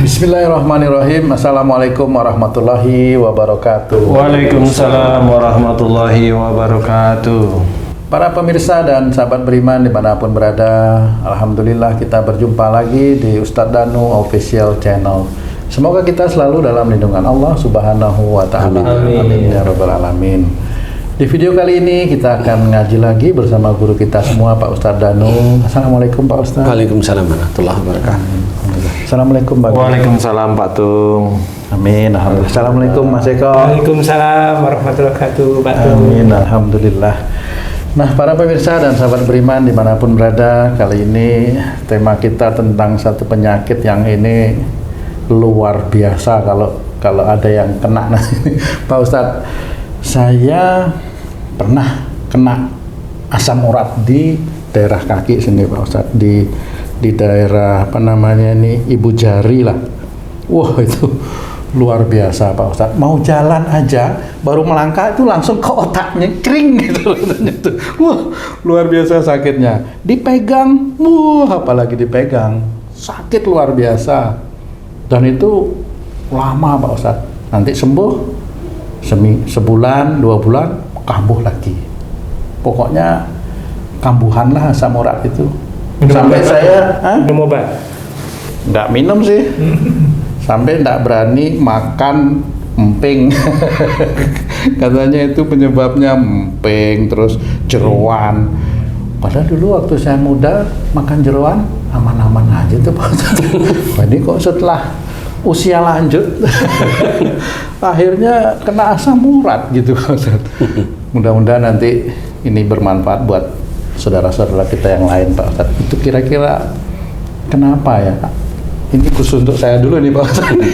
Bismillahirrahmanirrahim. Assalamualaikum warahmatullahi wabarakatuh. Waalaikumsalam warahmatullahi wabarakatuh. Para pemirsa dan sahabat beriman dimanapun berada, alhamdulillah kita berjumpa lagi di Ustadz Danu Official Channel. Semoga kita selalu dalam lindungan Allah Subhanahu wa Ta'ala. Amin ya Rabbal Alamin. Di video kali ini kita akan ngaji lagi bersama guru kita semua, Pak Ustadz Danu. Assalamualaikum Pak Ustadz. Waalaikumsalam warahmatullahi wabarakatuh. Assalamualaikum Pak. Waalaikumsalam Pak Tung. Amin. Alhamdulillah. Assalamualaikum Mas Eko. Waalaikumsalam warahmatullahi wabarakatuh Pak Tung. Amin. Alhamdulillah. Nah, para pemirsa dan sahabat beriman dimanapun berada, kali ini tema kita tentang satu penyakit yang ini luar biasa kalau ada yang kena. Nah, Pak Ustadz, saya pernah kena asam urat di daerah kaki sini Pak Ustadz, di daerah apa namanya ini, ibu jari lah. Wah, itu luar biasa Pak Ustadz. Mau jalan aja baru melangkah itu langsung ke otaknya kering gitu. Wah, luar biasa sakitnya. Dipegang, apalagi dipegang, sakit luar biasa. Dan itu lama Pak Ustadz. Nanti sembuh sebulan, 2 bulan, kambuh lagi. Pokoknya kambuhan lah asam urat itu. Sampai saya minum obat? nggak minum sih. Sampai nggak berani makan emping. Katanya itu penyebabnya emping, terus jeroan. Padahal dulu waktu saya muda makan jeroan aman-aman aja tuh Pak Ustadz. Ini kok setelah usia lanjut akhirnya kena asam urat gitu Pak Ustadz. Mudah-mudahan nanti ini bermanfaat buat saudara-saudara kita yang lain Pak Ustadz. Itu kira-kira kenapa ya? Ini khusus untuk saya dulu nih Pak Ustadz.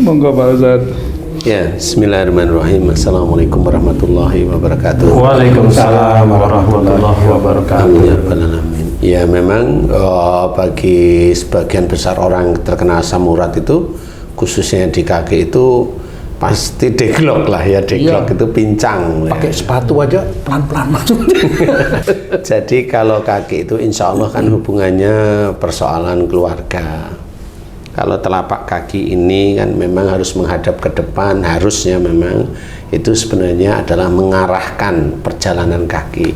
Monggo Pak Ustadz. Ya, bismillahirrahmanirrahim. Assalamualaikum warahmatullahi wabarakatuh. Waalaikumsalam warahmatullahi wabarakatuh. Amin. Ya, memang bagi sebagian besar orang terkena asam urat itu, khususnya di kaki itu pasti deglok lah ya, deglok itu pincang. Pakai sepatu aja pelan-pelan masuk. Jadi kalau kaki itu insya Allah kan hubungannya persoalan keluarga. Kalau telapak kaki ini kan memang harus menghadap ke depan, harusnya memang itu sebenarnya adalah mengarahkan perjalanan kaki.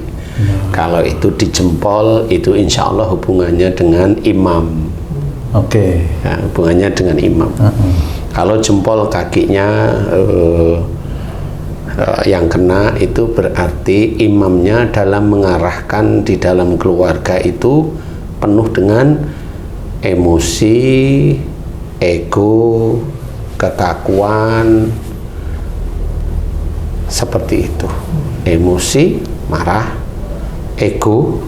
Kalau itu di jempol, itu insya Allah hubungannya dengan imam. Oke. Ya, hubungannya dengan imam. Kalau jempol kakinya yang kena, itu berarti imamnya dalam mengarahkan di dalam keluarga itu penuh dengan emosi, ego, kekakuan, seperti itu. Emosi, marah, ego,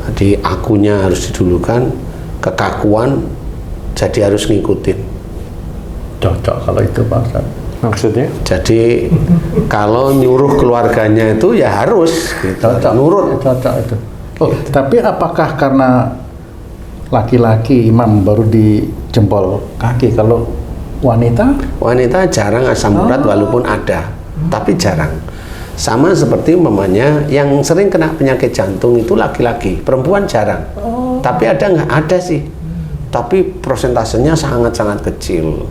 jadi akunya harus didulukan, kekakuan, jadi harus ngikutin. Cocok kalau itu Pak Ustadz. Maksudnya? Jadi kalau nyuruh keluarganya itu ya harus gitu, Cocok, nurut. cocok itu. Oh, tapi apakah karena laki-laki imam baru di jempol kaki, kalau wanita? Wanita jarang asam urat walaupun ada, tapi jarang. Sama seperti umpamanya yang sering kena penyakit jantung itu laki-laki, perempuan jarang. Tapi ada nggak? Ada sih, tapi prosentasenya sangat-sangat kecil.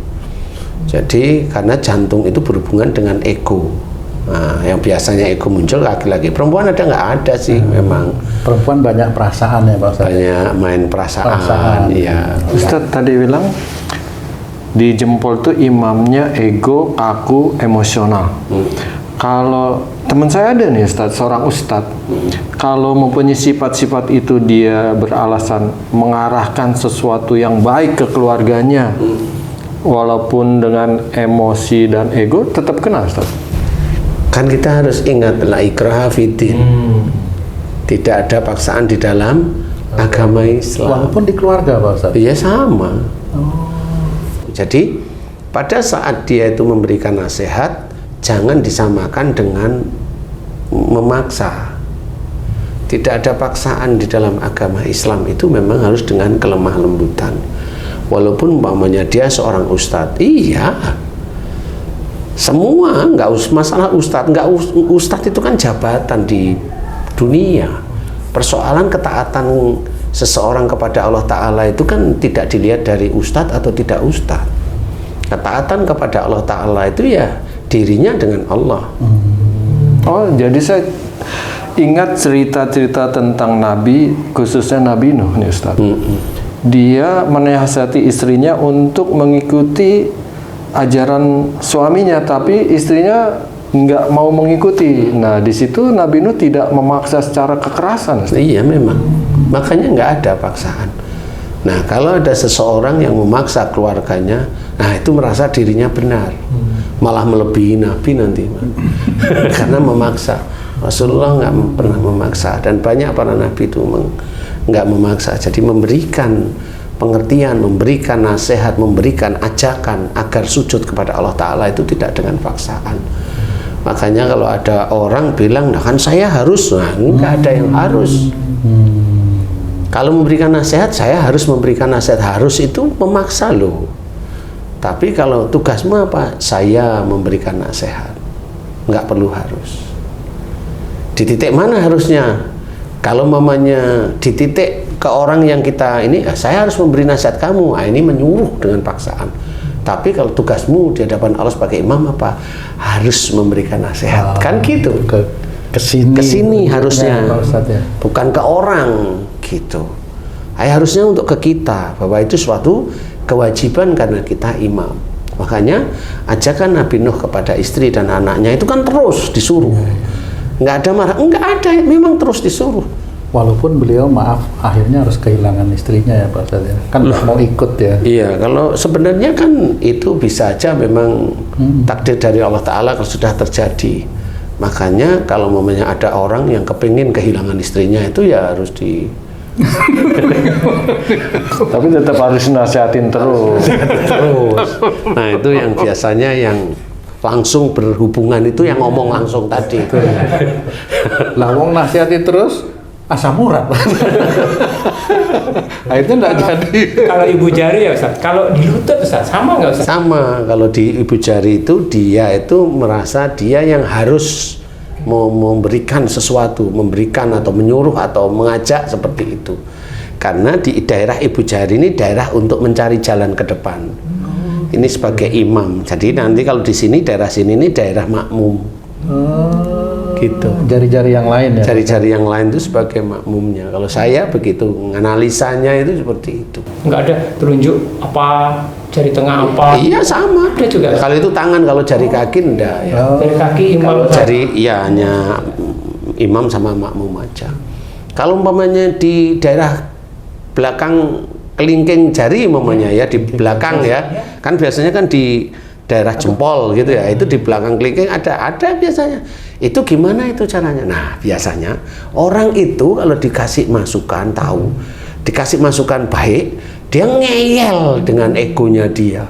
Jadi karena jantung itu berhubungan dengan ego. Nah, yang biasanya ego muncul laki-laki, perempuan ada nggak? Ada sih, memang. Perempuan banyak perasaan ya Pak Ustadz? Banyak main perasaan. Ya. Ustadz tadi bilang di jempol tuh imamnya ego, aku, emosional. Kalau teman saya ada nih Ustadz, seorang Ustadz, kalau mempunyai sifat-sifat itu dia beralasan mengarahkan sesuatu yang baik ke keluarganya, walaupun dengan emosi dan ego tetap kena Ustadz. Kan kita harus ingat la ikraha fiddin. Tidak ada paksaan di dalam agama Islam. Walaupun di keluarga Pak Ustadz? Iya sama. Jadi pada saat dia itu memberikan nasihat, jangan disamakan dengan memaksa. Tidak ada paksaan di dalam agama Islam, itu memang harus dengan kelemah lembutan. Walaupun umpamanya dia seorang ustadz, iya. Semua nggak masalah ustadz, ustadz itu kan jabatan di dunia. Persoalan ketaatan seseorang kepada Allah Ta'ala itu kan tidak dilihat dari ustadz atau tidak ustadz. Ketaatan kepada Allah Ta'ala itu ya dirinya dengan Allah. Oh, jadi saya ingat cerita-cerita tentang Nabi, khususnya Nabi Nuh nih Ustaz. Dia menasihati istrinya untuk mengikuti ajaran suaminya, tapi istrinya nggak mau mengikuti. Nah, di situ Nabi Nuh tidak memaksa secara kekerasan. Iya memang, makanya nggak ada paksaan. Nah, kalau ada seseorang yang memaksa keluarganya, nah itu merasa dirinya benar, malah melebihi Nabi nanti, karena memaksa. Rasulullah nggak pernah memaksa, dan banyak para Nabi itu nggak memaksa. Jadi memberikan pengertian, memberikan nasihat, memberikan ajakan agar sujud kepada Allah Ta'ala itu tidak dengan paksaan. Makanya kalau ada orang bilang, nah kan saya harus, nah nggak ada yang harus. Kalau memberikan nasihat, saya harus memberikan nasihat. Harus itu memaksa loh. Tapi kalau tugasmu apa? Saya memberikan nasihat. Nggak perlu harus. Di titik mana harusnya? Kalau mamanya di titik ke orang yang kita ini, saya harus memberi nasihat kamu. Nah, ini menyuruh dengan paksaan. Tapi kalau tugasmu di hadapan Allah sebagai imam apa? Harus memberikan nasihat. Kan gitu. Kesini harusnya. Ya. Bukan ke orang gitu. Harusnya untuk ke kita, bahwa itu suatu kewajiban karena kita imam. Makanya ajakan Nabi Nuh kepada istri dan anaknya itu kan terus disuruh. Nggak ada marah, nggak ada, memang terus disuruh. Walaupun beliau maaf akhirnya harus kehilangan istrinya ya Pak Ustadz ya. Kan nggak mau ikut ya. Iya, kalau sebenarnya kan itu bisa aja memang takdir dari Allah Ta'ala kalau sudah terjadi. Makanya kalau momennya ada orang yang kepingin kehilangan istrinya itu ya harus di Tapi tetap harus nasihatin terus. terus. Nah itu yang biasanya yang langsung berhubungan itu yang ngomong langsung tadi. Lah wong nasihati terus asam urat. Akhirnya nggak jadi. Kalau ibu jari ya Ustaz, kalau di lutut Ustaz, sama nggak Ustaz? Sama, kalau di ibu jari itu dia itu merasa dia yang harus memberikan sesuatu, memberikan atau menyuruh atau mengajak seperti itu. Karena di daerah ibu jari ini daerah untuk mencari jalan ke depan. Ini sebagai imam. Jadi nanti kalau di sini daerah sini ini daerah makmum. Gitu. Jari-jari yang lain ya. Jari-jari yang lain itu sebagai makmumnya. Kalau saya begitu, analisanya itu seperti itu. Nggak ada telunjuk apa, jari tengah apa? Iya sama. Ada juga. Kalau itu tangan, kalau jari kaki enggak ya. Jari kaki imam. Kalau jari ya hanya imam sama makmum aja. Kalau umpamanya di daerah belakang kelingking jari umpamanya ya, di belakang ya. Kan biasanya kan di daerah jempol gitu ya, itu di belakang kelingking ada biasanya. Itu gimana itu caranya? Nah, biasanya orang itu kalau dikasih masukan tahu, dikasih masukan baik, dia ngeyel dengan egonya dia.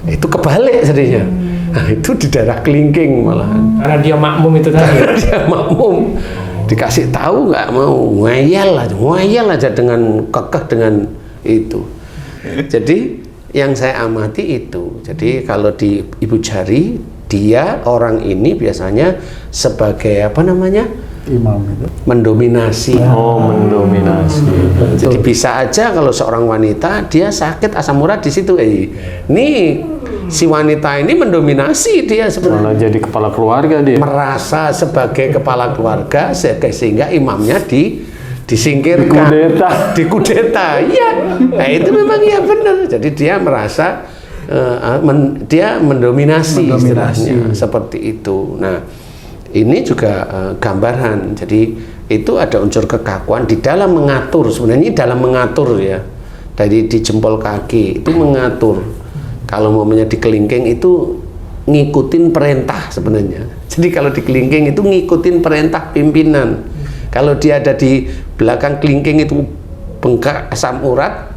Itu kebalik jadinya. Nah, itu di daerah kelingking malahan. Karena dia makmum itu tadi. Dia makmum. Dikasih tahu nggak mau, ngeyel aja dengan kekeh dengan itu. Jadi yang saya amati itu. Jadi kalau di ibu jari, dia orang ini biasanya sebagai apa namanya? Imam itu. Mendominasi. Oh, mendominasi. Jadi bisa aja kalau seorang wanita dia sakit asam urat di situ. Nih si wanita ini mendominasi dia sebenarnya. Malah jadi kepala keluarga dia. Merasa sebagai kepala keluarga sehingga imamnya disingkirkan, dikudeta. Iya, nah itu memang iya benar. Jadi dia merasa dia mendominasi istilahnya seperti itu. Nah ini juga gambaran. Jadi itu ada unsur kekakuan di dalam mengatur. Sebenarnya dalam mengatur ya, dari di jempol kaki itu mengatur. Kalau momennya di kelingking itu ngikutin perintah sebenarnya. Jadi kalau di kelingking itu ngikutin perintah pimpinan. Kalau dia ada di belakang kelingking itu bengkak asam urat,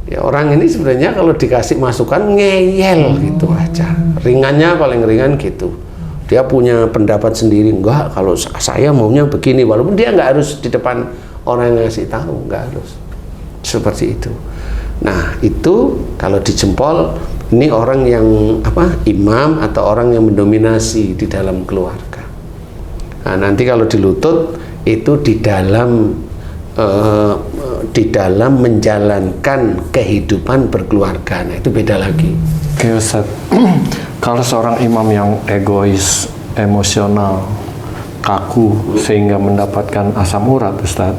ya orang ini sebenarnya kalau dikasih masukan ngeyel gitu aja. Ringannya paling ringan gitu. Dia punya pendapat sendiri, enggak kalau saya maunya begini, walaupun dia nggak harus di depan orang yang ngasih tahu, nggak harus seperti itu. Nah itu kalau di jempol ini orang yang apa, imam atau orang yang mendominasi di dalam keluarga. Nah nanti kalau di lutut itu di dalam menjalankan kehidupan berkeluarga. Nah, itu beda lagi. Oke Ustaz, kalau seorang imam yang egois, emosional, kaku sehingga mendapatkan asam urat, Ustaz,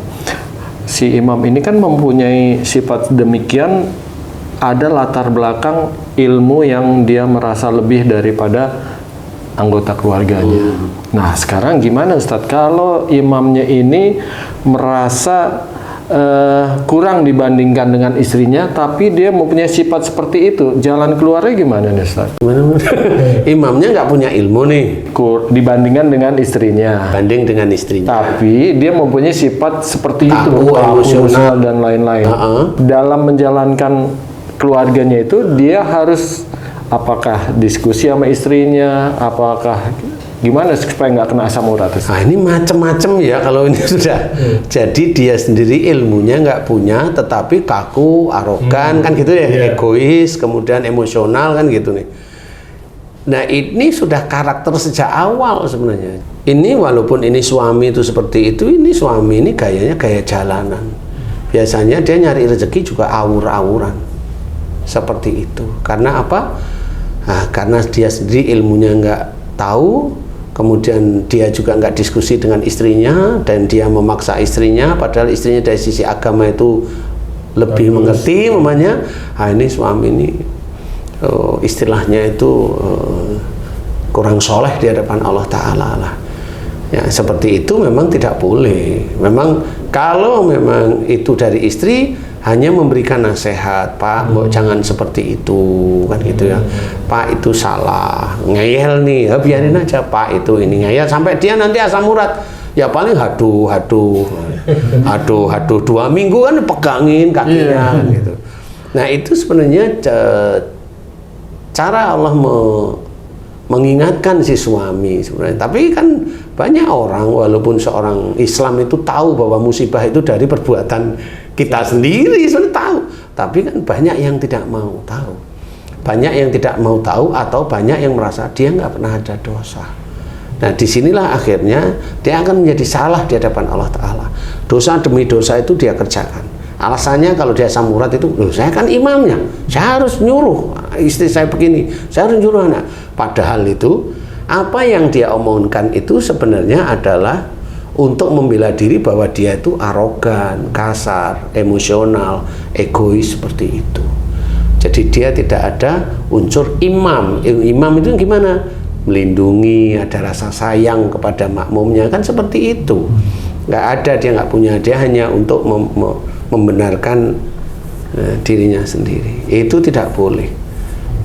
si imam ini kan mempunyai sifat demikian, ada latar belakang ilmu yang dia merasa lebih daripada anggota keluarganya. Nah, sekarang gimana Ustadz kalau imamnya ini merasa kurang dibandingkan dengan istrinya, tapi dia mempunyai sifat seperti itu, jalan keluarnya gimana nih Ustadz? Imamnya nggak punya ilmu nih Dibandingkan dengan istrinya, banding dengan istrinya, tapi dia mempunyai sifat seperti itu, emosional dan lain-lain. Dalam menjalankan keluarganya itu, dia harus apakah diskusi sama istrinya, apakah gimana supaya nggak kena asam urat? Nah, ini macam-macam ya kalau ini sudah. Jadi dia sendiri ilmunya nggak punya, tetapi kaku, arogan, kan gitu ya, egois, kemudian emosional, kan gitu nih. Nah, ini sudah karakter sejak awal sebenarnya. Ini walaupun ini suami itu seperti itu, ini suami ini gayanya gaya jalanan. Biasanya dia nyari rezeki juga awur-awuran. Seperti itu. Karena apa? Nah, karena dia sendiri ilmunya nggak tahu, kemudian dia juga nggak diskusi dengan istrinya, dan dia memaksa istrinya, padahal istrinya dari sisi agama itu lebih mengerti, namanya. Nah, ini suami ini istilahnya itu kurang soleh di hadapan Allah Ta'ala lah. Ya, seperti itu memang tidak boleh. Memang kalau memang itu dari istri, hanya memberikan nasihat, Pak, jangan seperti itu, kan gitu ya. Pak, itu salah, ngeyel nih, ya biarin aja Pak, itu ini ngeyel sampai dia nanti asam urat. Ya paling haduh 2 minggu kan pegangin kakinya, kan gitu. Nah, itu sebenarnya cara Allah mengingatkan si suami sebenarnya. Tapi kan banyak orang, walaupun seorang Islam itu tahu bahwa musibah itu dari perbuatan kita sendiri, sudah tahu, tapi kan banyak yang tidak mau tahu, banyak yang tidak mau tahu, atau banyak yang merasa dia nggak pernah ada dosa. Nah, disinilah akhirnya dia akan menjadi salah di hadapan Allah Ta'ala. Dosa demi dosa itu dia kerjakan. Alasannya kalau dia asam urat itu, loh, saya kan imamnya, saya harus nyuruh istri saya begini, saya harus nyuruh anak. Padahal itu apa yang dia omongkan itu sebenarnya adalah untuk membela diri bahwa dia itu arogan, kasar, emosional, egois seperti itu. Jadi dia tidak ada unsur imam. Imam itu gimana? Melindungi, ada rasa sayang kepada makmumnya, kan seperti itu. Nggak ada, dia nggak punya, dia hanya untuk membenarkan dirinya sendiri. Itu tidak boleh.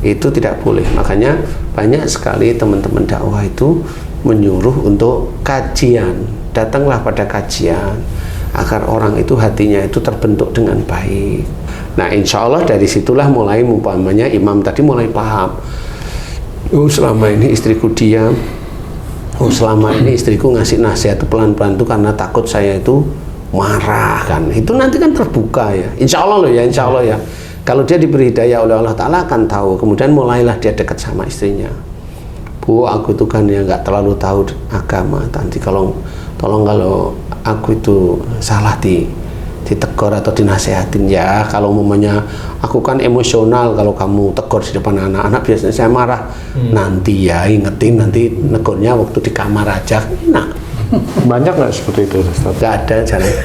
Itu tidak boleh. Makanya banyak sekali teman-teman dakwah itu menyuruh untuk kajian. Datanglah pada kajian agar orang itu hatinya itu terbentuk dengan baik. Nah, insya Allah dari situlah mulai, umpamanya imam tadi mulai paham. Oh, selama ini istriku diam. Oh, selama ini istriku ngasih nasihat itu pelan-pelan itu karena takut saya itu marah, kan. Itu nanti kan terbuka ya. Insya Allah loh ya, insya Allah ya. Kalau dia diberi hidayah oleh Allah Ta'ala akan tahu. Kemudian mulailah dia dekat sama istrinya. Bu, aku itu kan ya nggak terlalu tahu agama. Nanti tolong kalau aku itu salah ditegur atau dinasehatin ya. Kalau umumnya aku kan emosional, kalau kamu tegur di depan anak-anak biasanya saya marah. Nanti ya ingetin, nanti negurnya waktu di kamar aja. Nah, banyak nggak seperti itu Ustaz? Nggak ada, jarang.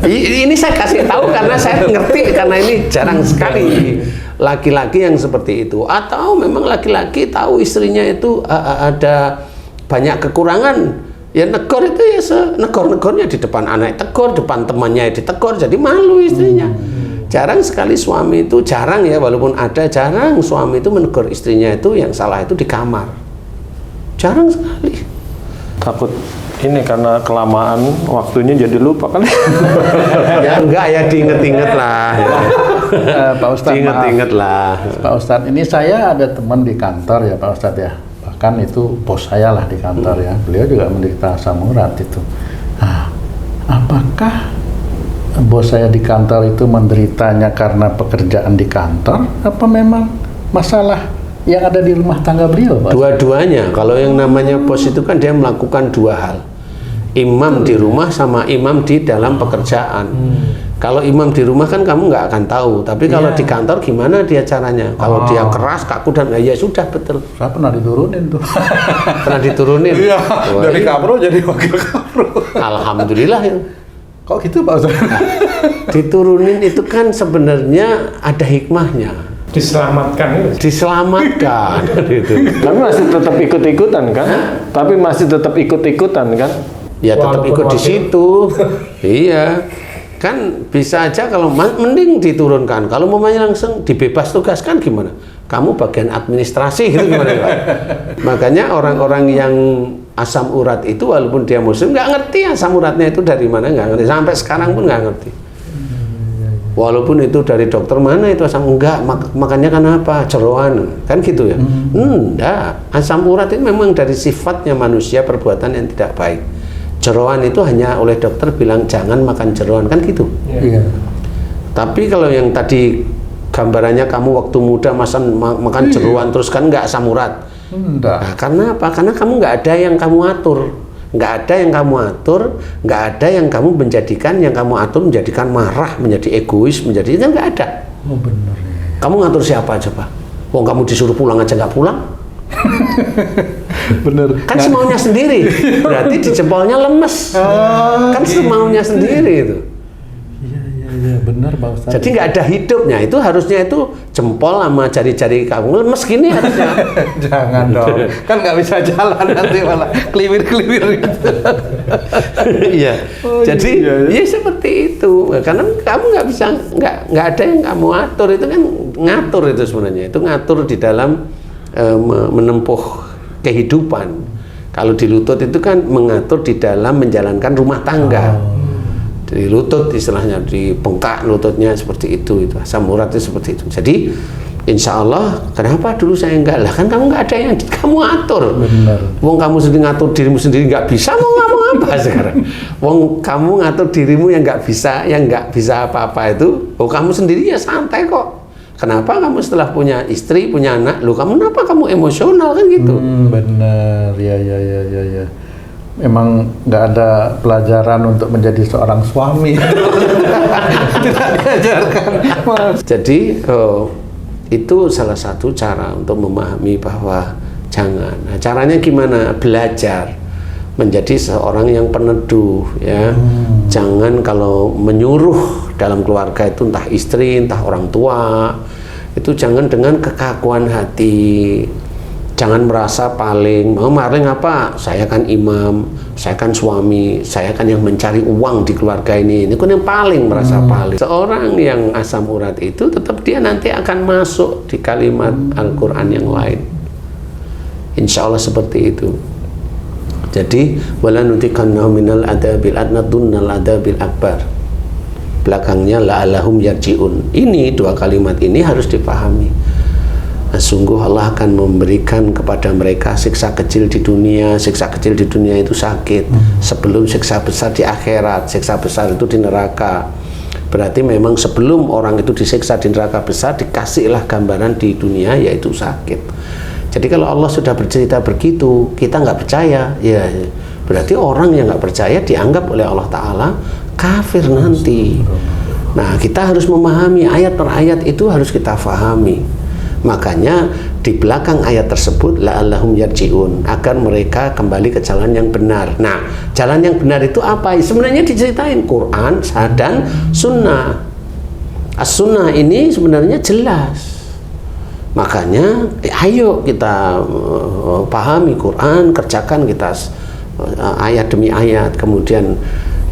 Ini saya kasih tahu karena saya ngerti, karena ini jarang sekali laki-laki yang seperti itu. Atau memang laki-laki tahu istrinya itu ada banyak kekurangan, ya negor itu ya negor-negornya di depan anak tegur, depan temannya ditegur, jadi malu istrinya. Jarang sekali suami itu, jarang ya, walaupun ada, jarang suami itu menegur istrinya itu yang salah itu di kamar. Jarang sekali. Takut ini karena kelamaan waktunya jadi lupa kali. Ya enggak ya, diinget-inget lah. Pak Ustadz, diinget-inget lah. Pak Ustadz, ini saya ada teman di kantor ya Pak Ustadz ya. Bahkan itu bos saya lah di kantor ya. Beliau juga menderita asam urat itu. Nah, apakah bos saya di kantor itu menderitanya karena pekerjaan di kantor, apa memang masalah yang ada di rumah tangga beliau, Pak? Dua-duanya. Kalau yang namanya bos itu kan dia melakukan dua hal. Imam di rumah sama imam di dalam pekerjaan. Kalau imam di rumah kan kamu nggak akan tahu, tapi kalau di kantor gimana dia caranya? Kalau dia keras, kaku dan ya sudah betul. Saya pernah diturunin tuh. Pernah diturunin. Iya, Wah, dari iya. kapro jadi wakil kapro. Alhamdulillah ya. Kok gitu Pak Ustaz? Diturunin itu kan sebenarnya ada hikmahnya. Diselamatkan ya. Diselamatkan gitu. Tapi masih tetap ikut-ikutan kan? Tapi masih tetap ikut-ikutan kan? Ya tetap Walaupun ikut di wakil. situ. Iya. Kan bisa aja kalau mending diturunkan. Kalau mau langsung dibebas tugaskan gimana? Kamu bagian administrasi gitu gimana Pak? Makanya orang-orang yang asam urat itu walaupun dia muslim nggak ngerti asam uratnya itu dari mana, nggak ngerti. Sampai sekarang pun nggak ngerti. Walaupun itu dari dokter mana itu asam enggak, makanya kenapa jeroan kan gitu ya? Enggak, asam urat itu memang dari sifatnya manusia, perbuatan yang tidak baik. Jeroan itu hanya oleh dokter bilang jangan makan jeroan kan gitu. Iya. Tapi kalau yang tadi gambarannya kamu waktu muda makan jeroan terus kan nggak asam urat. Enggak. Nah, karena apa? Karena kamu nggak ada yang kamu atur. Nggak ada yang kamu atur, nggak ada yang kamu menjadikan, yang kamu atur menjadikan marah, menjadi egois, menjadi kan nggak ada. Oh benar ya. Kamu ngatur siapa coba? Wong kamu disuruh pulang aja nggak pulang, Bener. kan semaunya sendiri. Berarti di jempolnya lemes. Kan semaunya sendiri itu. Iya benar Pak Ustaz. Jadi nggak ada hidupnya. Itu harusnya itu jempol sama jari-jari kamu lemes gini harusnya. Jangan dong. Kan nggak bisa jalan nanti malah keliwir-keliwir gitu. Iya. Oh, Jadi iya. ya seperti itu. Karena kamu nggak bisa, nggak ada yang kamu atur. Itu kan ngatur itu sebenarnya. Itu ngatur di dalam menempuh kehidupan. Kalau di lutut itu kan mengatur di dalam menjalankan rumah tangga. Di lutut istilahnya, di bengkak lututnya seperti itu asam urat itu seperti itu. Jadi insya Allah kenapa dulu saya enggak lah, kan kamu nggak ada yang kamu atur. Benar. Wong kamu sendiri ngatur dirimu sendiri nggak bisa, mau ngomong apa sekarang? Wong kamu ngatur dirimu yang nggak bisa apa-apa itu, oh kamu sendiri ya santai kok. Kenapa kamu setelah punya istri, punya anak, lu kenapa kamu emosional kan gitu? Benar. Ya. Memang nggak ada pelajaran untuk menjadi seorang suami. Tidak diajarkan. Jadi itu salah satu cara untuk memahami bahwa jangan. Nah, caranya gimana? Belajar menjadi seorang yang peneduh ya. Jangan kalau menyuruh dalam keluarga itu entah istri, entah orang tua, itu jangan dengan kekakuan hati. Jangan merasa paling apa? Saya kan imam, saya kan suami, saya kan yang mencari uang di keluarga ini. Ini kan yang paling merasa paling. Seorang yang asam urat itu tetap dia nanti akan masuk di kalimat Al-Quran yang lain. Insya Allah seperti itu. Jadi wala nutikannahu minal adabil adna dunnal adabil akbar. Belakangnya la'allahum yarji'un. Ini dua kalimat ini harus dipahami. Nah, sungguh Allah akan memberikan kepada mereka siksa kecil di dunia. Siksa kecil di dunia itu sakit sebelum siksa besar di akhirat. Siksa besar itu di neraka. Berarti memang sebelum orang itu disiksa di neraka besar, dikasihlah gambaran di dunia yaitu sakit. Jadi kalau Allah sudah bercerita begitu, kita nggak percaya, ya berarti orang yang nggak percaya dianggap oleh Allah Ta'ala kafir nanti. Nah, kita harus memahami ayat per ayat itu harus kita fahami. Makanya di belakang ayat tersebut la'allahum yarji'un, agar mereka kembali ke jalan yang benar. Nah, jalan yang benar itu apa? Sebenarnya diceritain Quran dan Sunnah. As-Sunnah ini sebenarnya jelas. Makanya ayo kita pahami Quran, kerjakan kita ayat demi ayat, kemudian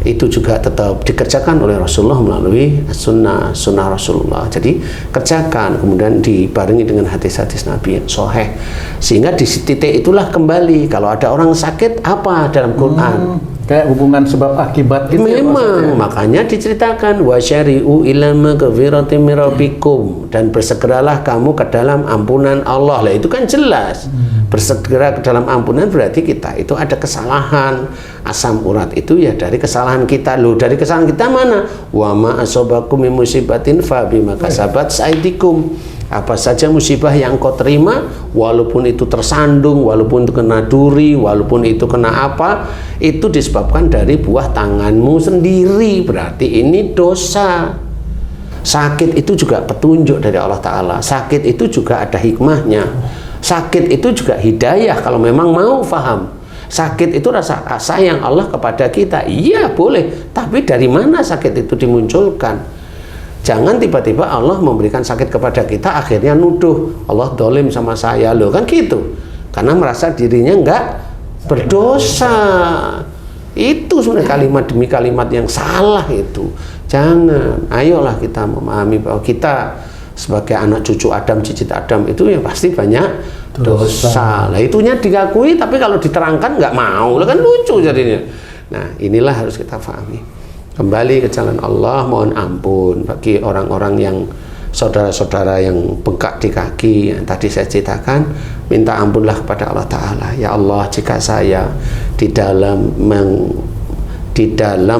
itu juga tetap dikerjakan oleh Rasulullah melalui sunnah Rasulullah. Jadi kerjakan, kemudian dibarengi dengan hadis-hadis Nabi yang sahih, sehingga di titik itulah kembali kalau ada orang sakit apa dalam Quran. Kayak hubungan sebab akibat gitu. Memang makanya diceritakan wasyari'u ila maghfiratin min rabbikum, dan bersegeralah kamu ke dalam ampunan Allah. Lah itu kan jelas. Bersegera ke dalam ampunan berarti kita itu ada kesalahan. Asam urat itu ya dari kesalahan kita. Loh, dari kesalahan kita mana? Wa ma asabakum min musibatin fa bima kasabat aydikum. Apa saja musibah yang kau terima, walaupun itu tersandung, walaupun itu kena duri, walaupun itu kena apa, itu disebabkan dari buah tanganmu sendiri. Berarti ini dosa. Sakit itu juga petunjuk dari Allah Ta'ala. Sakit itu juga ada hikmahnya. Sakit itu juga hidayah kalau memang mau faham. Sakit itu rasa sayang Allah kepada kita. Iya boleh, tapi dari mana sakit itu dimunculkan? Jangan tiba-tiba Allah memberikan sakit kepada kita, akhirnya nuduh Allah dolim sama saya, loh kan gitu. Karena merasa dirinya enggak berdosa. Itu sebenarnya kalimat demi kalimat yang salah itu. Jangan. Ayolah kita memahami bahwa kita sebagai anak cucu Adam, cicit Adam itu ya pasti banyak dosa. Lah itunya diakui, tapi kalau diterangkan nggak mau, lah kan lucu jadinya. Nah inilah harus kita pahami. Kembali ke jalan Allah, mohon ampun bagi orang-orang yang saudara-saudara yang bengkak di kaki yang tadi saya ceritakan, minta ampunlah kepada Allah Ta'ala. Ya Allah, jika saya di dalam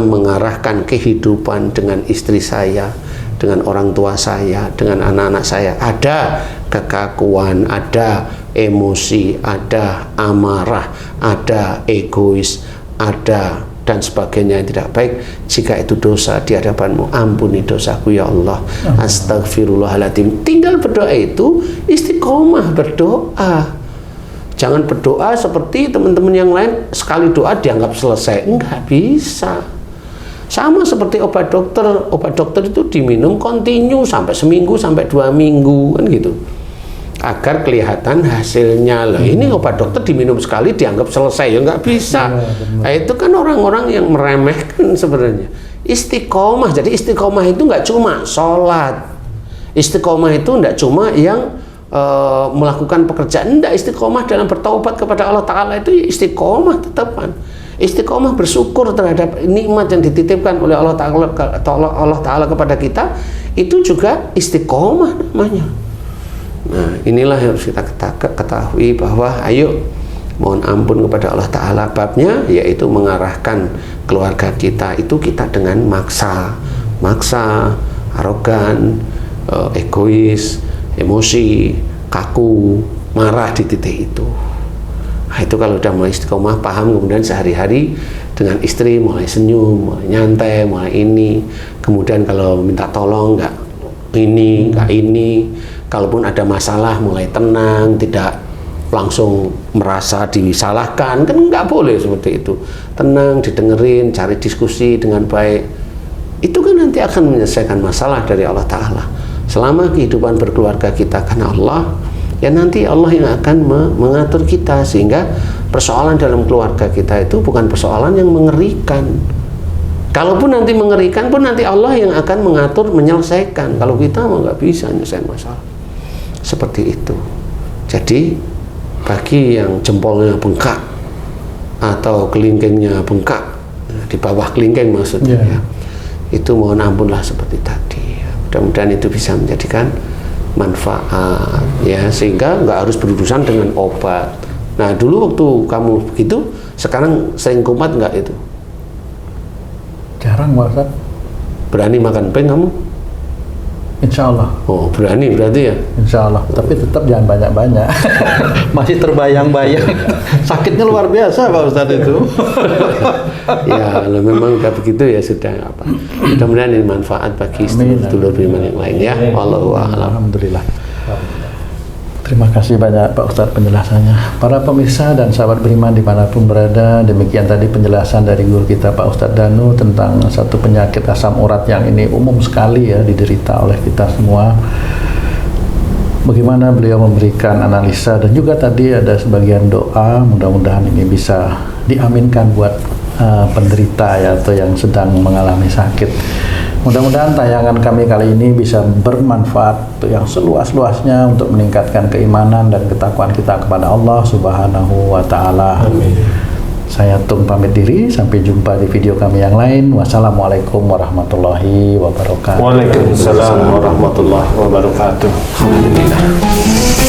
mengarahkan kehidupan dengan istri saya, dengan orang tua saya, dengan anak-anak saya, ada kekakuan, ada emosi, ada amarah, ada egois, ada dan sebagainya yang tidak baik, jika itu dosa di hadapanmu, ampuni dosaku ya Allah. Astagfirullahaladzim. Tinggal berdoa itu istiqomah berdoa. Jangan berdoa seperti teman-teman yang lain, sekali doa dianggap selesai. Enggak bisa. Sama seperti obat dokter. Obat dokter itu diminum kontinu sampai seminggu sampai 2 minggu kan gitu, agar kelihatan hasilnya. Lah ini obat dokter diminum sekali dianggap selesai, ya nggak bisa. Nah, itu kan orang-orang yang meremehkan sebenarnya istiqomah. Jadi istiqomah itu nggak cuma sholat, istiqomah itu nggak cuma yang melakukan pekerjaan. Enggak, istiqomah dalam bertaubat kepada Allah Ta'ala itu istiqomah tetapan. Istiqomah bersyukur terhadap nikmat yang dititipkan oleh Allah Ta'ala kepada kita, itu juga istiqomah namanya. Nah inilah yang harus kita ketahui, bahwa ayo mohon ampun kepada Allah Ta'ala. Babnya yaitu mengarahkan keluarga kita itu kita dengan maksa, arogan, egois, emosi, kaku, marah di titik itu. Nah, itu kalau udah mulai istiqomah, paham, kemudian sehari-hari dengan istri mulai senyum, mulai nyantai, mulai ini. Kemudian kalau minta tolong nggak ini. Kalaupun ada masalah mulai tenang, tidak langsung merasa disalahkan, kan nggak boleh seperti itu. Tenang, didengerin, cari diskusi dengan baik. Itu kan nanti akan menyelesaikan masalah dari Allah Ta'ala. Selama kehidupan berkeluarga kita karena Allah, ya nanti Allah yang akan mengatur kita, sehingga persoalan dalam keluarga kita itu bukan persoalan yang mengerikan. Kalaupun nanti mengerikan pun nanti Allah yang akan mengatur, menyelesaikan. Kalau kita mau nggak bisa menyelesaikan masalah seperti itu. Jadi bagi yang jempolnya bengkak atau kelingkingnya bengkak, di bawah kelingking maksudnya, ya, itu mohon ampunlah seperti tadi. Mudah-mudahan itu bisa menjadikan manfaat, ya, sehingga nggak harus berurusan dengan obat. Nah dulu waktu kamu begitu, sekarang sering kumat nggak itu? Jarang Pak Ustadz. Berani makan peng kamu? Insya Allah. Oh berani berarti ya? Insya Allah. Tapi tetap jangan banyak-banyak. Masih terbayang-bayang. Sakitnya luar biasa Pak Ustadz itu. Ya kalau memang udah begitu ya sudah nggak apa. Mudah-mudahan ini manfaat bagi sedulur beriman yang lain ya. Wallahu a'lam. Alhamdulillah. Terima kasih banyak Pak Ustadz penjelasannya. Para pemirsa dan sahabat beriman dimanapun berada, demikian tadi penjelasan dari guru kita Pak Ustadz Danu tentang satu penyakit asam urat yang ini umum sekali ya diderita oleh kita semua. Bagaimana beliau memberikan analisa dan juga tadi ada sebagian doa, mudah-mudahan ini bisa diaminkan buat penderita ya, atau yang sedang mengalami sakit. Mudah-mudahan tayangan kami kali ini bisa bermanfaat untuk yang seluas-luasnya untuk meningkatkan keimanan dan ketakwaan kita kepada Allah Subhanahu wa Ta'ala. Saya Tung pamit diri, sampai jumpa di video kami yang lain. Wassalamualaikum warahmatullahi wabarakatuh. Waalaikumsalam warahmatullahi wabarakatuh. Alhamdulillah.